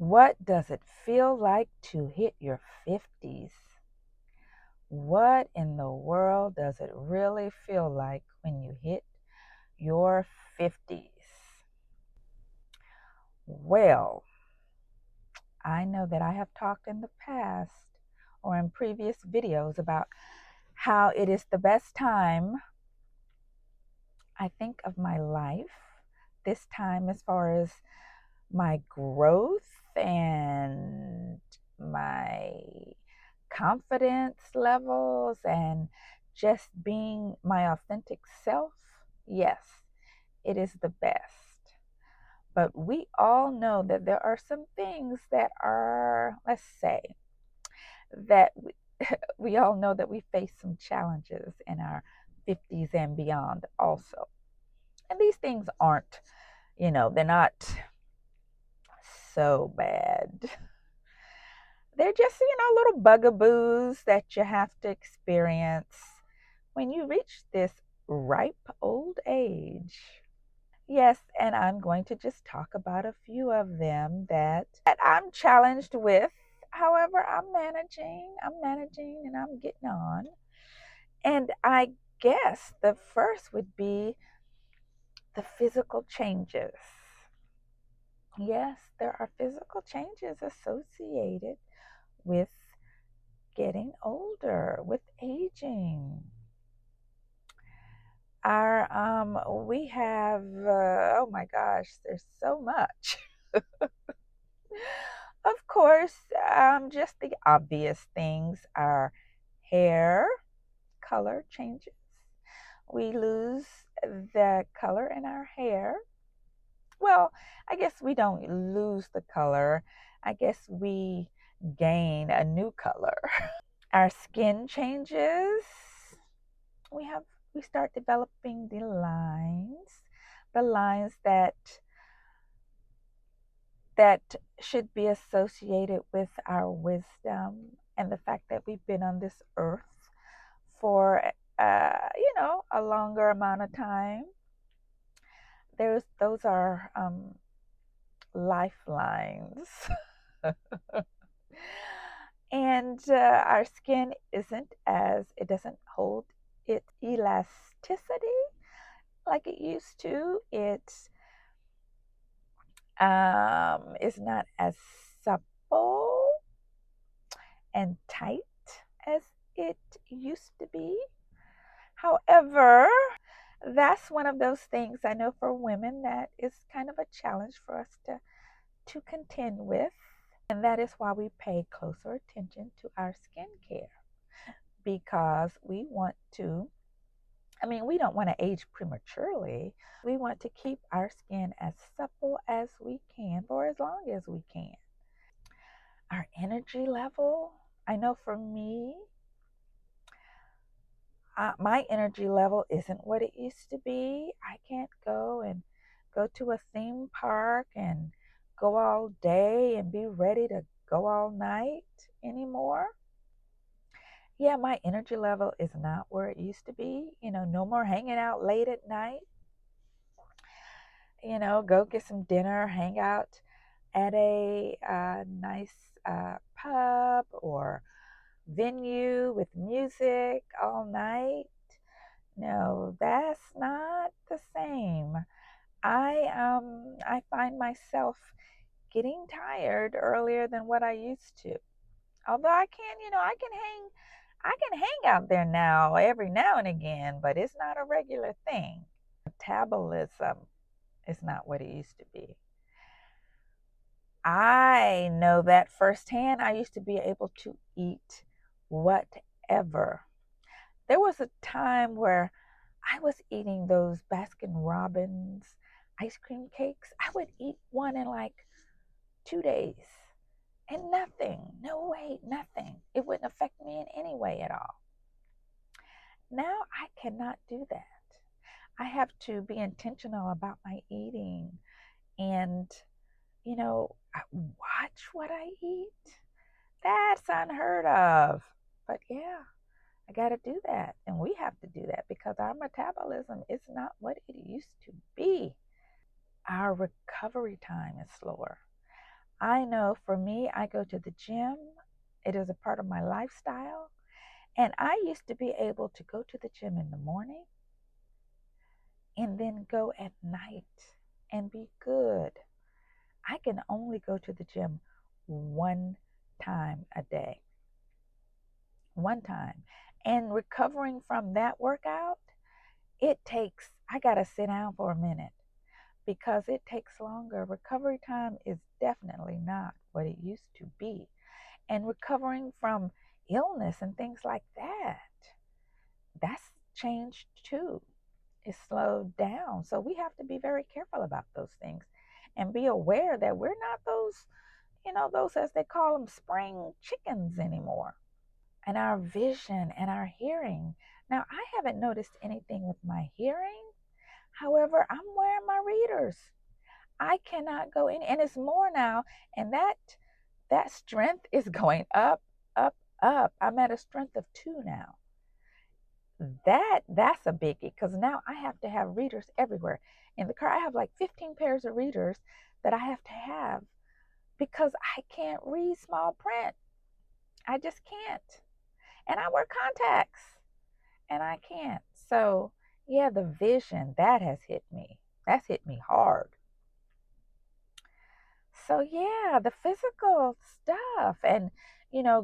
What does it feel like to hit your 50s? What in the world does it really feel like when you hit your 50s? Well, I know that I have talked in the past or in previous videos about how it is the best time, I think, of my life. This time, as far as my growth and my confidence levels and just being my authentic self, yes, it is the best. But we all know that there are some things that are, let's say, that we all know that we face some challenges in our 50s and beyond also. And these things aren't, they're not so bad. They're just, little bugaboos that you have to experience when you reach this ripe old age. Yes, and I'm going to just talk about a few of them that I'm challenged with. However, I'm managing and I'm getting on. And I guess the first would be the physical changes. Yes, there are physical changes associated with getting older, with aging. We have, oh my gosh, there's so much. Of course, just the obvious things are hair color changes. We lose the color in our hair. Well, I guess we don't lose the color. I guess we gain a new color. Our skin changes. We have we start developing the lines that should be associated with our wisdom and the fact that we've been on this earth for a longer amount of time. Those are lifelines. And our skin it doesn't hold its elasticity like it used to. It is not as supple and tight as it used to be. However, that's one of those things I know for women that is kind of a challenge for us to contend with. And that is why we pay closer attention to our skincare, because we don't want to age prematurely. We want to keep our skin as supple as we can for as long as we can. Our energy level, I know for me, my energy level isn't what it used to be. I can't go to a theme park and go all day and be ready to go all night anymore. Yeah, my energy level is not where it used to be. No more hanging out late at night. Go get some dinner, hang out at a nice pub or venue with music all night. No, that's not the same. I find myself getting tired earlier than what I used to. Although I can hang out there now every now and again, but it's not a regular thing. Metabolism is not what it used to be. I know that firsthand. I used to be able to eat whatever. There was a time where I was eating those Baskin Robbins ice cream cakes. I would eat one in like 2 days and nothing, no weight, nothing. It wouldn't affect me in any way at all. Now I cannot do that. I have to be intentional about my eating and, watch what I eat. That's unheard of. But yeah, I got to do that. And we have to do that because our metabolism is not what it used to be. Our recovery time is slower. I know for me, I go to the gym. It is a part of my lifestyle. And I used to be able to go to the gym in the morning and then go at night and be good. I can only go to the gym one time a day, one time. And recovering from that workout, I got to sit down for a minute because it takes longer. Recovery time is definitely not what it used to be. And recovering from illness and things like that, that's changed too. It's slowed down. So we have to be very careful about those things and be aware that we're not those, those as they call them spring chickens anymore. And our vision and our hearing. Now, I haven't noticed anything with my hearing. However, I'm wearing my readers. I cannot go in, and it's more now, and that strength is going up, up, up. I'm at a strength of 2 now. That's a biggie because now I have to have readers everywhere. In the car, I have like 15 pairs of readers that I have to have because I can't read small print. I just can't. And I wear contacts and I can't. So, yeah, the vision that has hit me. That's hit me hard. So, yeah, the physical stuff and,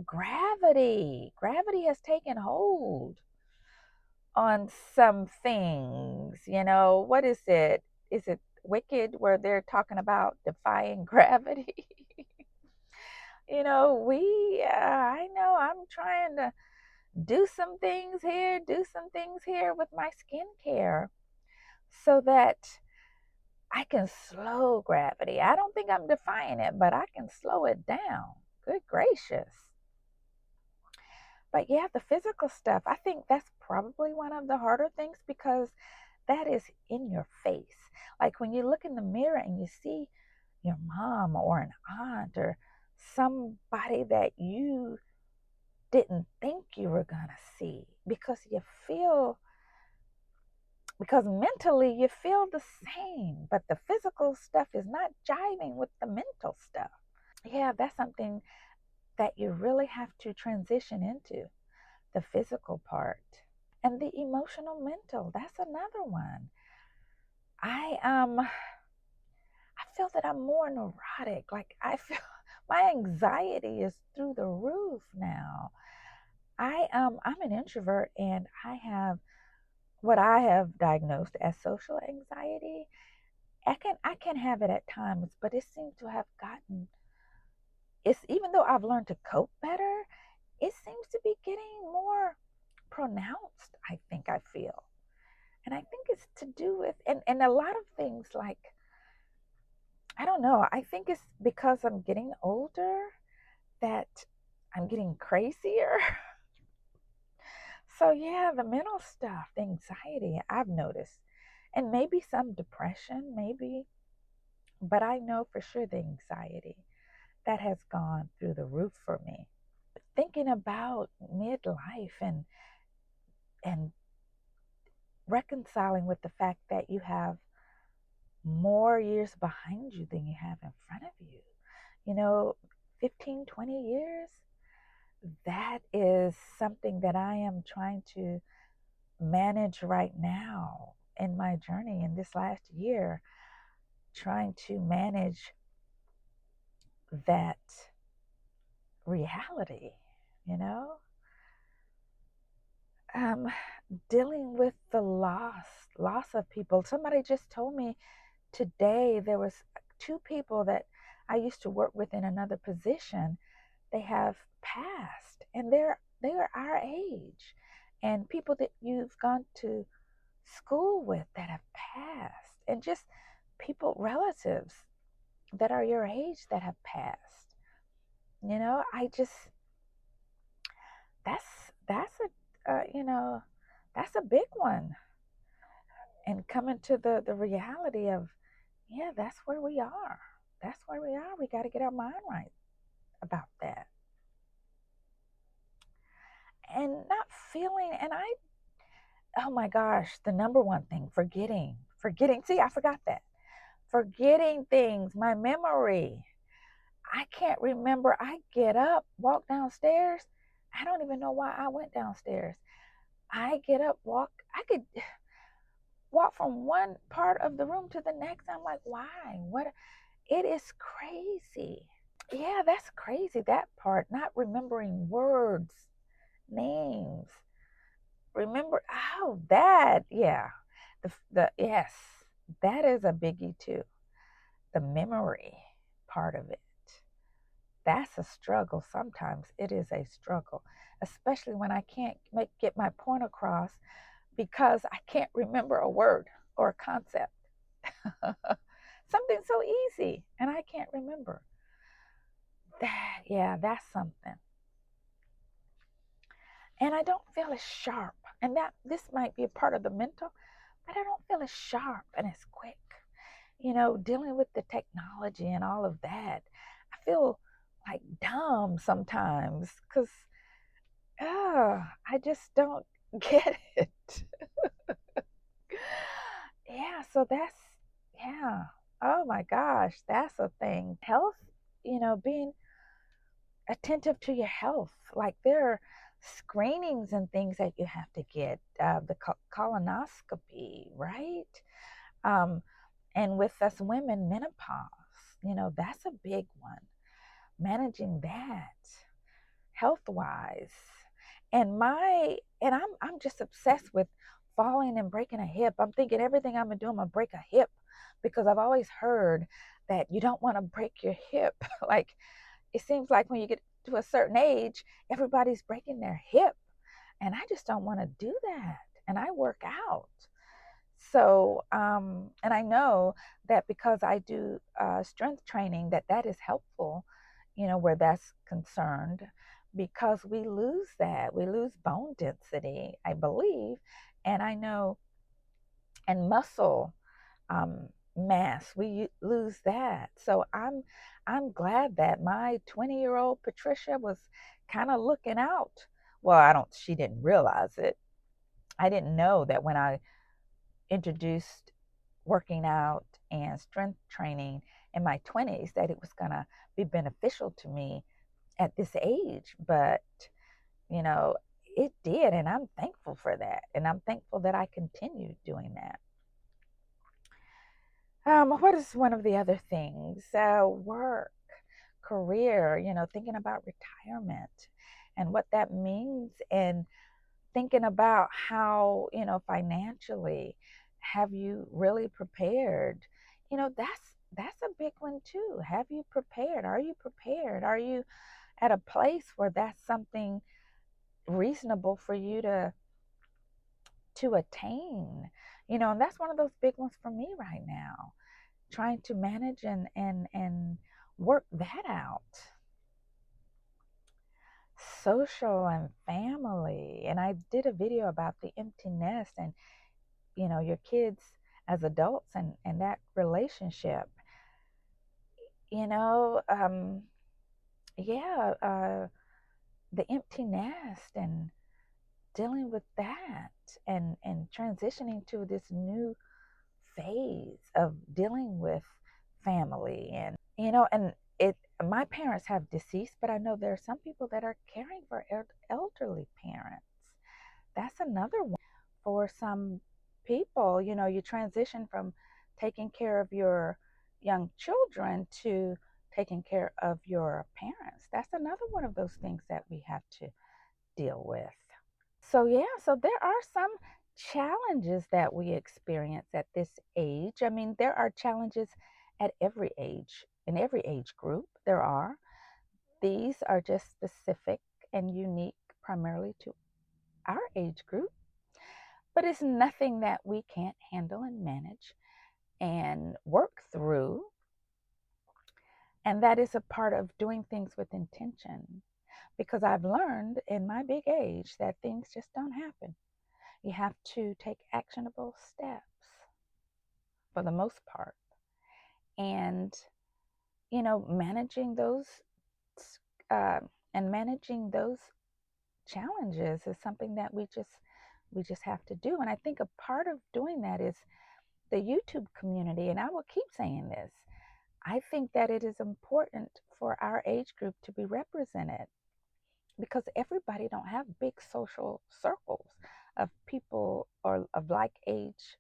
gravity. Gravity has taken hold on some things. What is it? Is it Wicked where they're talking about defying gravity? I know I'm trying to do some things here, with my skincare so that I can slow gravity. I don't think I'm defying it, but I can slow it down. Good gracious. But yeah, the physical stuff, I think that's probably one of the harder things because that is in your face. Like when you look in the mirror and you see your mom or an aunt or somebody that you didn't think you were going to see because mentally you feel the same, but the physical stuff is not jiving with the mental stuff. Yeah, that's something that you really have to transition into, the physical part. And the emotional mental, that's another one. I feel that I'm more neurotic. Like I feel my anxiety is through the roof now. I'm an introvert and I have what I have diagnosed as social anxiety. I can have it at times, but it seems to have gotten it's even though I've learned to cope better, it seems to be getting more pronounced, I think I feel. And I think it's to do with and a lot of things like I don't know, I think it's because I'm getting older that I'm getting crazier. So yeah, the mental stuff, the anxiety I've noticed. And maybe some depression, maybe, but I know for sure the anxiety that has gone through the roof for me. Thinking about midlife and reconciling with the fact that you have more years behind you than you have in front of you. 15, 20 years, that is something that I am trying to manage right now in my journey in this last year, trying to manage that reality, you know? Um, Dealing with the loss of people. Somebody just told me today there was 2 people that I used to work with in another position. They have passed, and they are our age, and people that you've gone to school with that have passed, and just relatives that are your age that have passed. I just that's that's a big one, and coming to the reality of yeah, that's where we are. That's where we are. We got to get our mind right about that. And not feeling, oh my gosh, the number one thing, forgetting. See, I forgot that. Forgetting things, my memory. I can't remember. I get up, walk downstairs. I don't even know why I went downstairs. I get up, walk. I could walk from one part of the room to the next. I'm like, why? What? It is crazy. Yeah, that's crazy. That part, not remembering words, names. Remember, oh, that, yeah. Yes, that is a biggie too. The memory part of it. That's a struggle. Sometimes it is a struggle, especially when I can't get my point across because I can't remember a word or a concept. Something so easy and I can't remember. That, yeah, that's something. And I don't feel as sharp. And that this might be a part of the mental, but I don't feel as sharp and as quick. Dealing with the technology and all of that. I feel like dumb sometimes because I just don't get it. Yeah, so yeah. Oh my gosh, that's a thing. Health, being attentive to your health. Like there are screenings and things that you have to get, the colonoscopy, right? Um, and with us women, menopause, that's a big one. Managing that health wise. And I'm just obsessed with falling and breaking a hip. I'm thinking everything I'm gonna do, I'm gonna break a hip because I've always heard that you don't want to break your hip. Like it seems like when you get to a certain age, everybody's breaking their hip. And I just don't want to do that. And I work out. So, and I know that because I do strength training, that is helpful, where that's concerned, because we lose that. We lose bone density, I believe. And I know, and muscle mass, we lose that. So I'm glad that my 20-year-old Patricia was kind of looking out. Well, she didn't realize it. I didn't know that when I introduced working out and strength training in my 20s that it was going to be beneficial to me at this age. But, you know, it did. And I'm thankful for that. And I'm thankful that I continued doing that. What is one of the other things? Work, career, thinking about retirement and what that means, and thinking about how, financially, have you really prepared? That's a big one too. Have you prepared? Are you prepared? Are you at a place where that's something reasonable for you to attain? And that's one of those big ones for me right now, trying to manage and work that out. Social and family. And I did a video about the empty nest and, your kids as adults and that relationship. You know, um, yeah, the empty nest and dealing with that and transitioning to this new phase of dealing with family. And it my parents have deceased, but I know there are some people that are caring for elderly parents. That's another one. For some people, you transition from taking care of your young children to taking care of your parents. That's another one of those things that we have to deal with. So, yeah, so there are some challenges that we experience at this age. I mean, there are challenges at every age, in every age group, there are. These are just specific and unique primarily to our age group, but it's nothing that we can't handle and manage and work through. And that is a part of doing things with intention, because I've learned in my big age that things just don't happen. You have to take actionable steps for the most part. And, managing those uh, managing those challenges is something that we just have to do. And I think a part of doing that is the YouTube community. And I will keep saying this. I think that it is important for our age group to be represented, because everybody don't have big social circles of people or of like age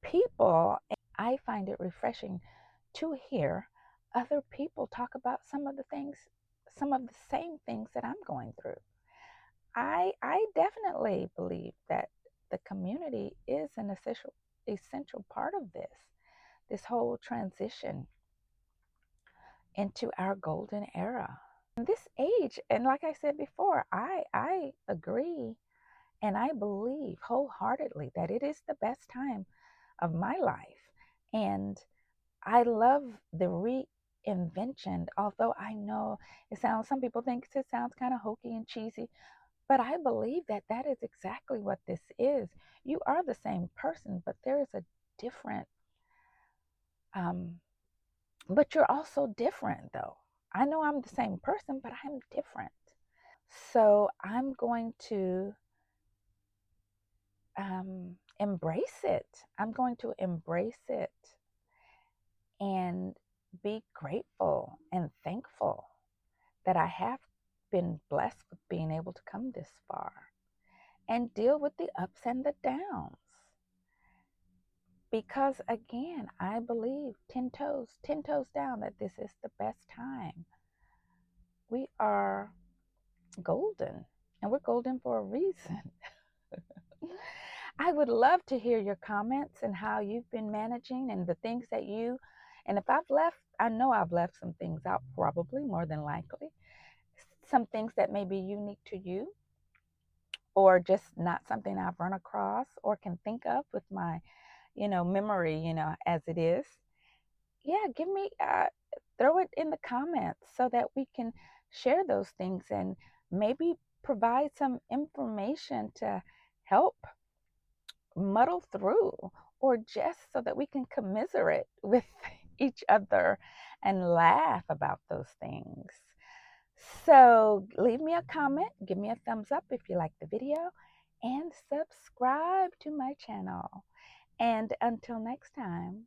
people. I find it refreshing to hear other people talk about some of the things, some of the same things that I'm going through. I definitely believe that the community is an essential part of this whole transition into our golden era. In this age, and like I said before, I agree and I believe wholeheartedly that it is the best time of my life. And I love the reinvention, although I know some people think it sounds kind of hokey and cheesy, but I believe that that is exactly what this is. You are the same person, but there is a different, um, but you're also different though. I know I'm the same person, but I'm different. So I'm going to embrace it. I'm going to embrace it and be grateful and thankful that I have been blessed with being able to come this far and deal with the ups and the downs. Because again, I believe 10 toes down that this is the best time. We are golden, and we're golden for a reason. I would love to hear your comments and how you've been managing and the things that and if I've left, I know I've left some things out, probably more than likely. Some things that may be unique to you or just not something I've run across or can think of with my, memory, as it is. Yeah, throw it in the comments so that we can share those things and maybe provide some information to help muddle through, or just so that we can commiserate with each other and laugh about those things. So leave me a comment, give me a thumbs up if you like the video, and subscribe to my channel. And until next time,